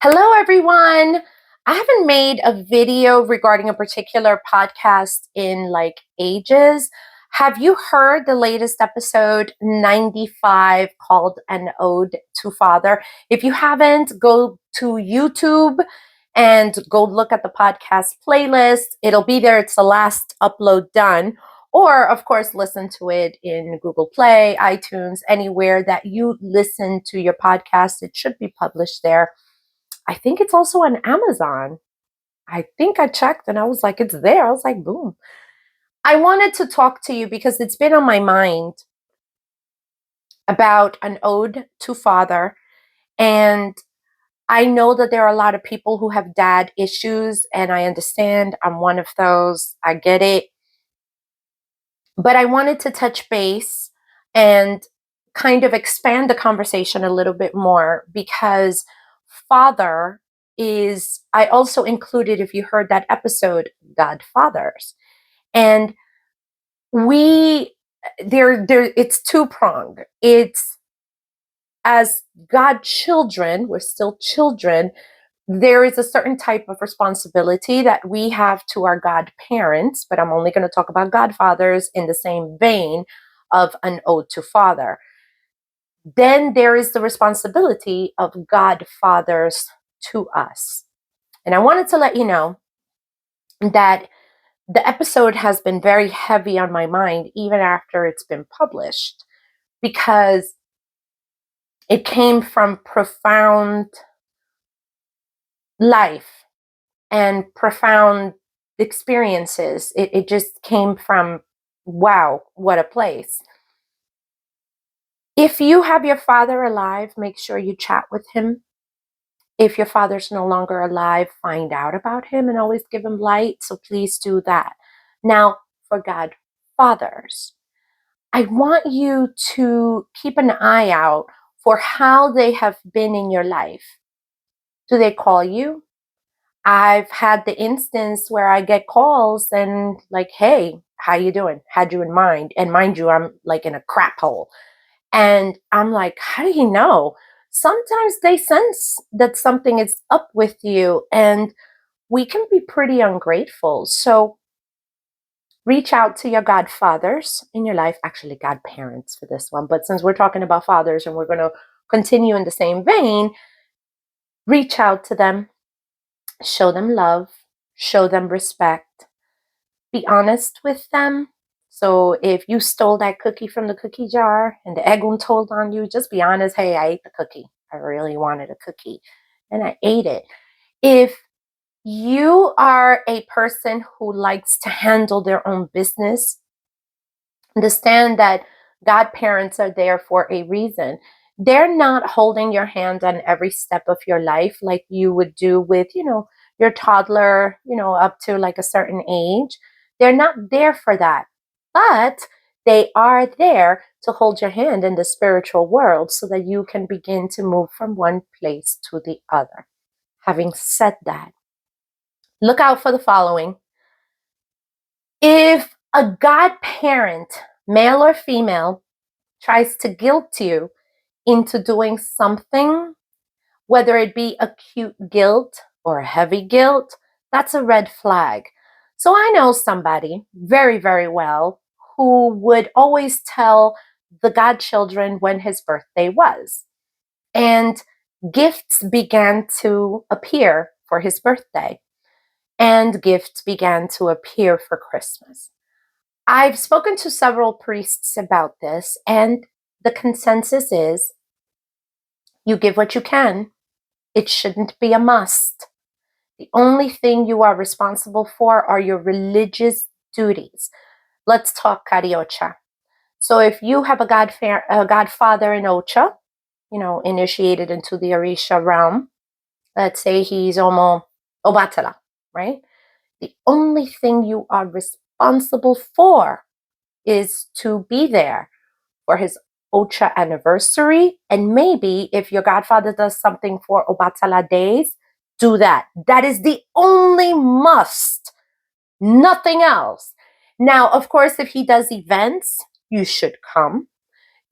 Hello, everyone. I haven't made a video regarding a particular podcast in like ages. Have you heard the latest episode 95 called An Ode to Father? If you haven't, go to YouTube and go look at the podcast playlist. It'll be there. It's the last upload done. Or, of course, listen to it in Google Play, iTunes, anywhere that you listen to your podcast. It should be published there. I think it's also on Amazon. I think I checked and I was like, it's there. I was like, boom. I wanted to talk to you because it's been on my mind about an ode to father. And I know that there are a lot of people who have dad issues, and I understand. I'm one of those. I get it. But I wanted to touch base and kind of expand the conversation a little bit more because father is, I also included, if you heard that episode, godfathers. And we, it's two-pronged. It's as godchildren, we're still children, there is a certain type of responsibility that we have to our godparents, but I'm only going to talk about godfathers in the same vein of an ode to father. Then there is the responsibility of godfathers to us. And I wanted to let you know that the episode has been very heavy on my mind even after it's been published because it came from profound life and profound experiences. It just came from, wow, what a place. If you have your father alive, make sure you chat with him. If your father's no longer alive, find out about him and always give him light. So please do that. Now, for godfathers, I want you to keep an eye out for how they have been in your life. Do they call you? I've had the instance where I get calls and like, hey, how you doing? Had you in mind? And mind you, I'm like in a crap hole. And I'm like, how do you know? Sometimes they sense that something is up with you and we can be pretty ungrateful. So reach out to your godfathers in your life, actually godparents for this one. But since we're talking about fathers and we're going to continue in the same vein, reach out to them, show them love, show them respect, be honest with them. So if you stole that cookie from the cookie jar and the egg went told on you, just be honest. Hey, I ate the cookie. I really wanted a cookie and I ate it. If you are a person who likes to handle their own business, understand that godparents are there for a reason. They're not holding your hand on every step of your life like you would do with, your toddler, up to like a certain age. They're not there for that. But they are there to hold your hand in the spiritual world so that you can begin to move from one place to the other. Having said that, look out for the following. If a godparent, male or female, tries to guilt you into doing something, whether it be acute guilt or a heavy guilt, that's a red flag. So I know somebody very, very well who would always tell the godchildren when his birthday was. And gifts began to appear for his birthday. And gifts began to appear for Christmas. I've spoken to several priests about this, and the consensus is you give what you can. It shouldn't be a must. The only thing you are responsible for are your religious duties. Let's talk Cariocha. So if you have a godfather in Ocha, initiated into the Orisha realm, let's say he's Omo Obatala, right? The only thing you are responsible for is to be there for his Ocha anniversary. And maybe if your godfather does something for Obatala days, do that. That is the only must, nothing else. Now, of course, if he does events, you should come.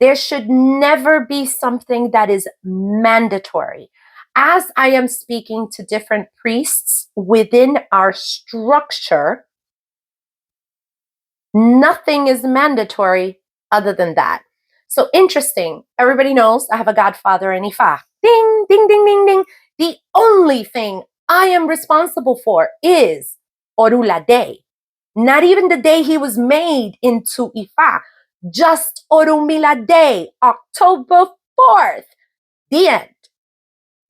There should never be something that is mandatory. As I am speaking to different priests within our structure, nothing is mandatory other than that. So interesting. Everybody knows I have a godfather and Ifa. Ding, ding, ding, ding, ding. The only thing I am responsible for is Orula Day. Not even the day he was made into Ifa. Just Orumila Day, October 4th. The end.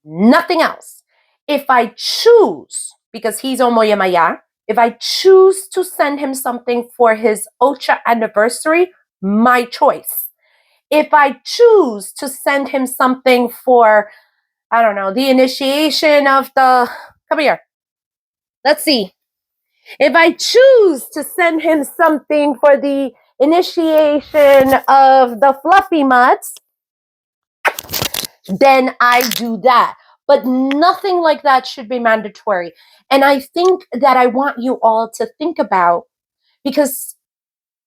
Nothing else. If I choose, because he's Omoyemaya, if I choose to send him something for his Ocha anniversary, my choice. If I choose to send him something for, I don't know, the initiation of come here. Let's see. If I choose to send him something for the initiation of the fluffy mutts, then I do that. But nothing like that should be mandatory. And I think that I want you all to think about, because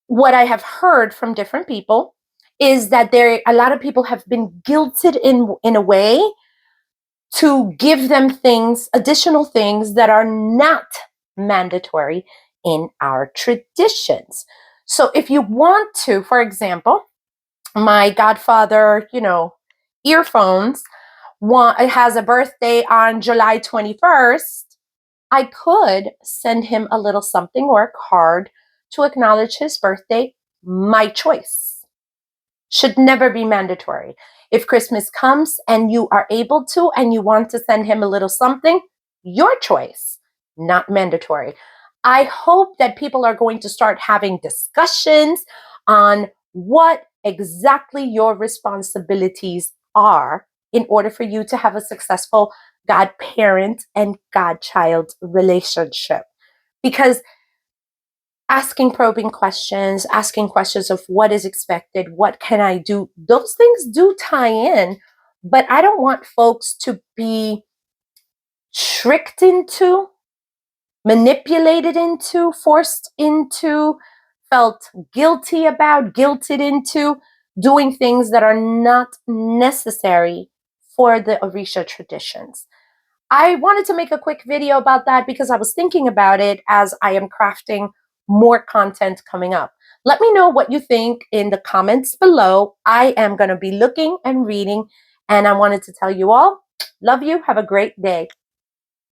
what I have heard from different people is that a lot of people have been guilted in a way to give them things, additional things that are not mandatory in our traditions. So if you want to, for example, my godfather, earphones, it has a birthday on July 21st, I could send him a little something or a card to acknowledge his birthday. My choice. Should never be mandatory. If Christmas comes and you are able to and you want to send him a little something, your choice, not mandatory. I hope that people are going to start having discussions on what exactly your responsibilities are in order for you to have a successful godparent and godchild relationship. Because asking probing questions, asking questions of what is expected, what can I do, those things do tie in, but I don't want folks to be tricked into, manipulated into, forced into, felt guilty about, guilted into doing things that are not necessary for the Orisha traditions. I wanted to make a quick video about that because I was thinking about it as I am crafting more content coming up. Let me know what you think in the comments below. I am going to be looking and reading, and I wanted to tell you all, love you. Have a great day.